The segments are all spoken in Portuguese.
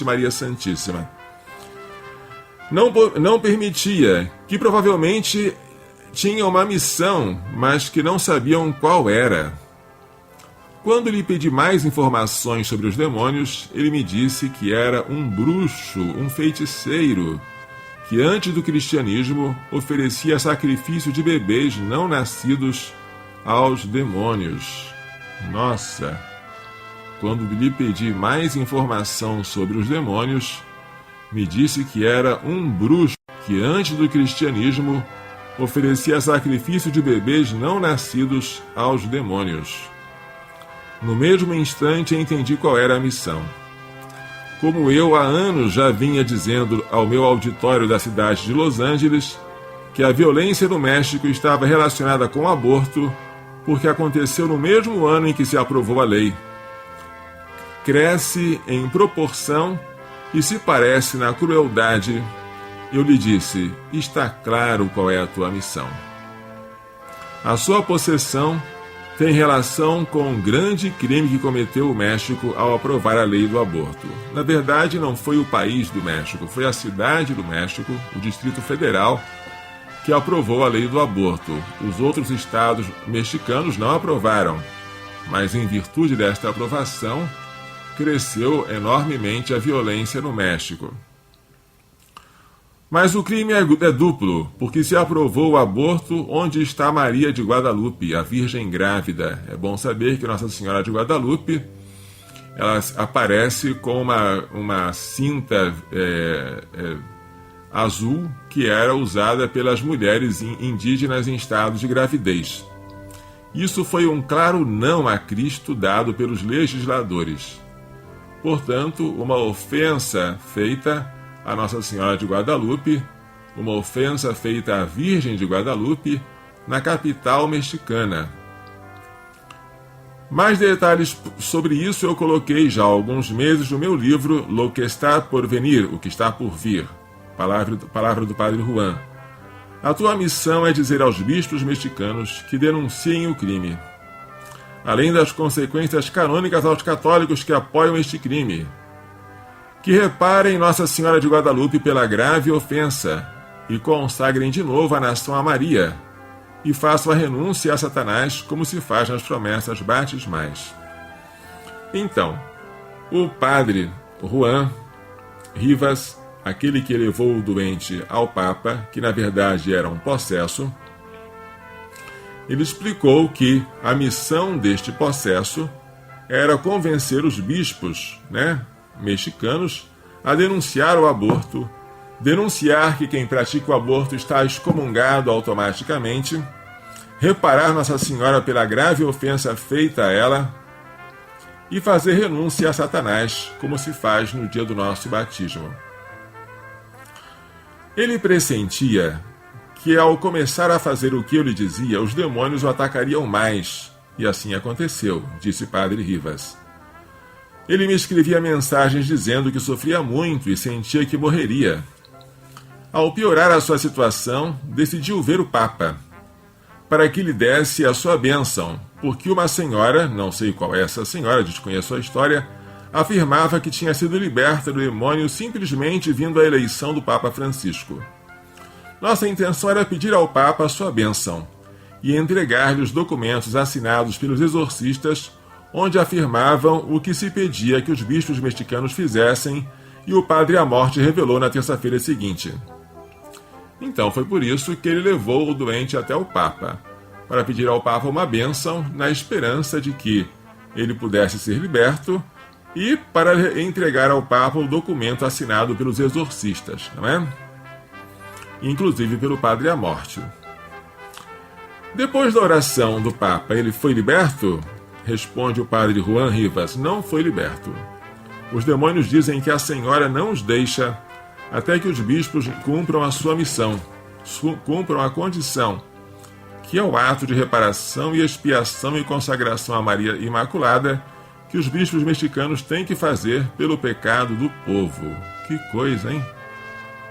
Maria Santíssima. Não permitia, que provavelmente tinham uma missão, mas que não sabiam qual era. Quando lhe pedi mais informações sobre os demônios, ele me disse que era um bruxo, um feiticeiro, que antes do cristianismo oferecia sacrifício de bebês não nascidos aos demônios. Nossa! Quando lhe pedi mais informação sobre os demônios, me disse que era um bruxo que antes do cristianismo oferecia sacrifício de bebês não nascidos aos demônios. No mesmo instante entendi qual era a missão. Como eu há anos já vinha dizendo ao meu auditório da cidade de Los Angeles que a violência no México estava relacionada com o aborto, porque aconteceu no mesmo ano em que se aprovou a lei. Cresce em proporção e se parece na crueldade, eu lhe disse, está claro qual é a tua missão. A sua possessão tem relação com um grande crime que cometeu o México ao aprovar a lei do aborto. Na verdade, não foi o país do México, foi a cidade do México, o Distrito Federal, que aprovou a lei do aborto. Os outros estados mexicanos não aprovaram, mas em virtude desta aprovação, cresceu enormemente a violência no México. Mas o crime é duplo, porque se aprovou o aborto onde está Maria de Guadalupe, a Virgem grávida. É bom saber que Nossa Senhora de Guadalupe ela aparece com uma cinta azul que era usada pelas mulheres indígenas em estado de gravidez. Isso foi um claro não a Cristo dado pelos legisladores. Portanto, uma ofensa feita a Nossa Senhora de Guadalupe, uma ofensa feita à Virgem de Guadalupe, na capital mexicana. Mais detalhes sobre isso eu coloquei já há alguns meses no meu livro Lo que está por venir, o que está por vir, palavra do Padre Juan. A tua missão é dizer aos bispos mexicanos que denunciem o crime, além das consequências canônicas aos católicos que apoiam este crime. Que reparem Nossa Senhora de Guadalupe pela grave ofensa e consagrem de novo a nação a Maria e façam a renúncia a Satanás como se faz nas promessas batismais. Então, o padre Juan Rivas, aquele que levou o doente ao Papa, que na verdade era um possesso, ele explicou que a missão deste possesso era convencer os bispos, mexicanos, a denunciar o aborto, denunciar que quem pratica o aborto está excomungado automaticamente, reparar Nossa Senhora pela grave ofensa feita a ela e fazer renúncia a Satanás, como se faz no dia do nosso batismo. Ele pressentia que ao começar a fazer o que eu lhe dizia, os demônios o atacariam mais. E assim aconteceu, disse Padre Rivas. Ele me escrevia mensagens dizendo que sofria muito e sentia que morreria. Ao piorar a sua situação, decidiu ver o Papa, para que lhe desse a sua bênção, porque uma senhora, não sei qual é essa senhora, desconheço a história, afirmava que tinha sido liberta do demônio simplesmente vindo à eleição do Papa Francisco. Nossa intenção era pedir ao Papa a sua bênção e entregar-lhe os documentos assinados pelos exorcistas, onde afirmavam o que se pedia que os bispos mexicanos fizessem e o padre Amorte revelou na terça-feira seguinte. Então foi por isso que ele levou o doente até o Papa, para pedir ao Papa uma bênção na esperança de que ele pudesse ser liberto e para entregar ao Papa o documento assinado pelos exorcistas, não é? Inclusive pelo padre Amorte. Depois da oração do Papa, ele foi liberto? Responde o padre Juan Rivas, não foi liberto. Os demônios dizem que a Senhora não os deixa até que os bispos cumpram a sua missão, cumpram a condição, que é o ato de reparação e expiação e consagração a Maria Imaculada, que os bispos mexicanos têm que fazer pelo pecado do povo. Que coisa, hein?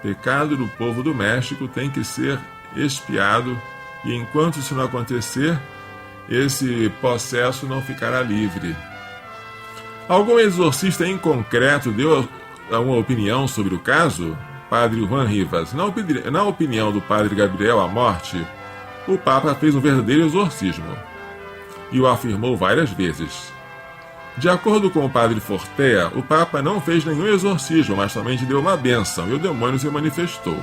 Pecado do povo do México tem que ser expiado, e enquanto isso não acontecer, esse possesso não ficará livre. Algum exorcista em concreto deu uma opinião sobre o caso? Padre Juan Rivas. Na opinião do padre Gabriel Amorte, o Papa fez um verdadeiro exorcismo e o afirmou várias vezes. De acordo com o padre Fortea, o Papa não fez nenhum exorcismo, mas somente deu uma bênção e o demônio se manifestou.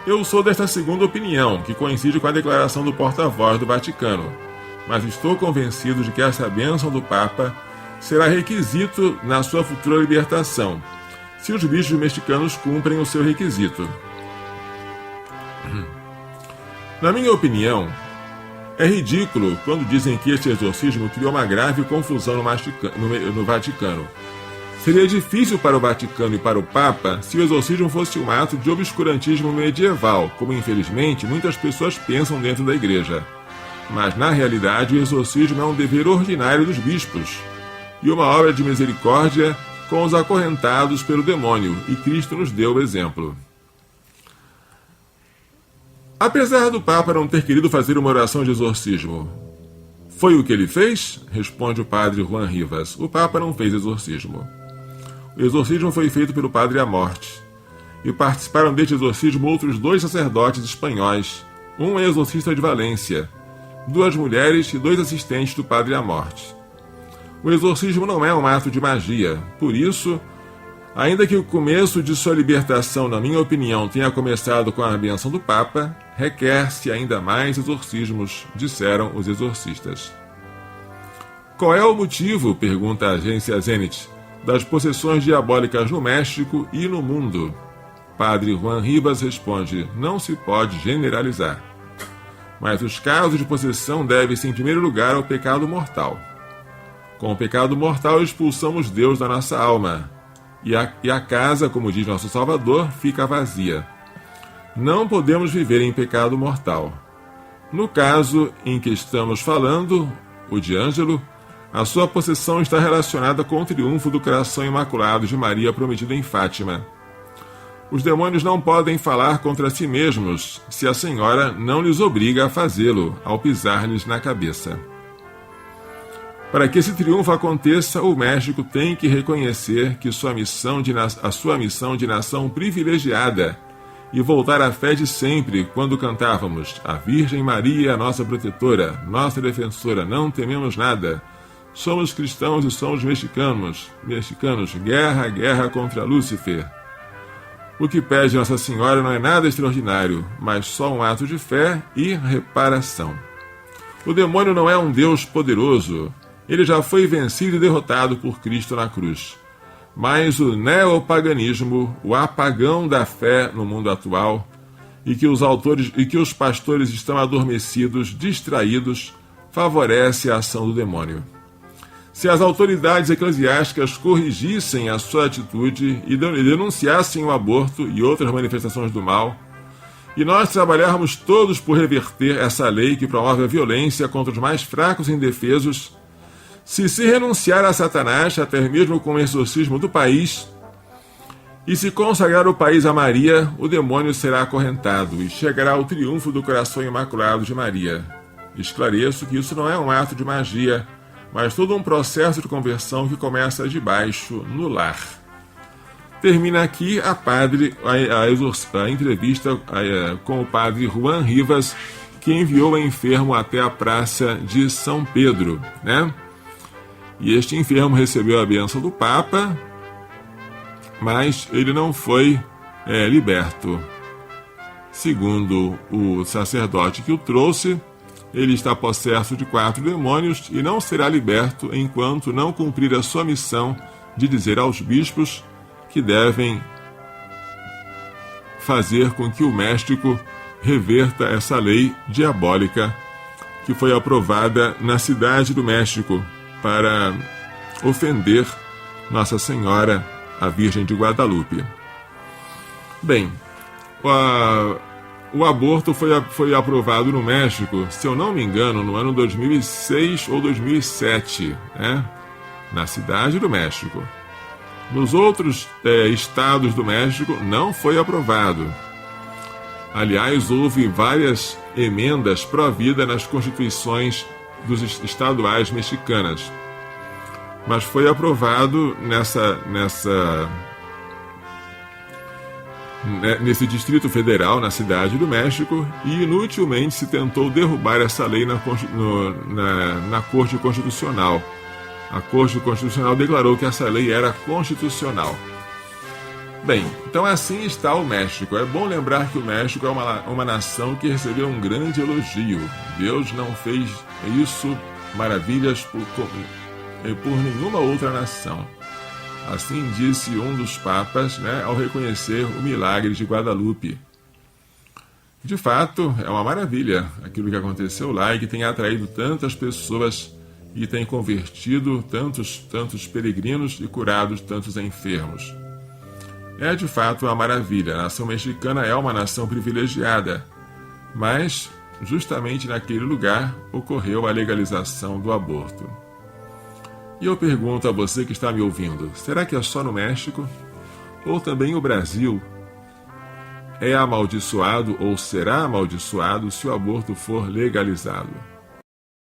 Eu sou desta segunda opinião, que coincide com a declaração do porta-voz do Vaticano, mas estou convencido de que essa bênção do Papa será requisito na sua futura libertação, se os bispos mexicanos cumprem o seu requisito. Na minha opinião, é ridículo quando dizem que este exorcismo criou uma grave confusão no Vaticano. Seria difícil para o Vaticano e para o Papa se o exorcismo fosse um ato de obscurantismo medieval, como infelizmente muitas pessoas pensam dentro da Igreja. Mas na realidade o exorcismo é um dever ordinário dos bispos e uma obra de misericórdia com os acorrentados pelo demônio, e Cristo nos deu o exemplo. Apesar do Papa não ter querido fazer uma oração de exorcismo, foi o que ele fez? Responde o padre Juan Rivas. O Papa não fez exorcismo. O exorcismo foi feito pelo padre Amorte, e participaram deste exorcismo outros 2 sacerdotes espanhóis, um exorcista de Valência, 2 mulheres e 2 assistentes do padre Amorte. O exorcismo não é um ato de magia, por isso, ainda que o começo de sua libertação, na minha opinião, tenha começado com a bênção do Papa, requer-se ainda mais exorcismos, disseram os exorcistas. Qual é o motivo, pergunta a agência Zenit, das possessões diabólicas no México e no mundo? Padre Juan Rivas responde: não se pode generalizar. Mas os casos de possessão devem-se em primeiro lugar ao pecado mortal. Com o pecado mortal expulsamos Deus da nossa alma, e a casa, como diz nosso Salvador, fica vazia. Não podemos viver em pecado mortal. No caso em que estamos falando, o de Ângelo, a sua possessão está relacionada com o triunfo do coração imaculado de Maria prometida em Fátima. Os demônios não podem falar contra si mesmos se a Senhora não lhes obriga a fazê-lo ao pisar-lhes na cabeça. Para que esse triunfo aconteça, o México tem que reconhecer que a sua missão de nação privilegiada e voltar à fé de sempre, quando cantávamos: a Virgem Maria, nossa protetora, nossa defensora, não tememos nada. Somos cristãos e somos mexicanos, guerra, guerra contra Lúcifer. O que pede Nossa Senhora não é nada extraordinário, mas só um ato de fé e reparação. O demônio não é um Deus poderoso. Ele já foi vencido e derrotado por Cristo na cruz. Mas o neopaganismo, o apagão da fé no mundo atual, e que os pastores estão adormecidos, distraídos, favorece a ação do demônio. Se as autoridades eclesiásticas corrigissem a sua atitude e denunciassem o aborto e outras manifestações do mal, e nós trabalharmos todos por reverter essa lei que promove a violência contra os mais fracos e indefesos, se renunciar a Satanás, até mesmo com o exorcismo do país, e se consagrar o país a Maria, o demônio será acorrentado e chegará ao triunfo do coração imaculado de Maria. Esclareço que isso não é um ato de magia, mas todo um processo de conversão que começa de baixo, no lar. Termina aqui a entrevista com o padre Juan Rivas, que enviou o enfermo até a praça de São Pedro, né? E este enfermo recebeu a bênção do Papa, mas ele não foi liberto. Segundo o sacerdote que o trouxe, ele está possesso de 4 demônios e não será liberto enquanto não cumprir a sua missão de dizer aos bispos que devem fazer com que o México reverta essa lei diabólica que foi aprovada na cidade do México para ofender Nossa Senhora, a Virgem de Guadalupe. Bem, o aborto foi aprovado no México, se eu não me engano, no ano 2006 ou 2007, né? Na cidade do México. Nos outros estados do México não foi aprovado. Aliás, houve várias emendas pró-vida nas constituições dos estaduais mexicanas. Mas foi aprovado nesse Distrito Federal, na cidade do México, e inutilmente se tentou derrubar essa lei na Corte Constitucional. A Corte Constitucional declarou que essa lei era constitucional. Bem, então assim está o México. É bom lembrar que o México é uma nação que recebeu um grande elogio. Deus não fez isso, maravilhas, por nenhuma outra nação. Assim disse um dos papas, ao reconhecer o milagre de Guadalupe. De fato, é uma maravilha aquilo que aconteceu lá e que tem atraído tantas pessoas e tem convertido tantos peregrinos e curado tantos enfermos. É de fato uma maravilha. A nação mexicana é uma nação privilegiada, mas justamente naquele lugar ocorreu a legalização do aborto. E eu pergunto a você que está me ouvindo, será que é só no México? Ou também o Brasil é amaldiçoado ou será amaldiçoado se o aborto for legalizado?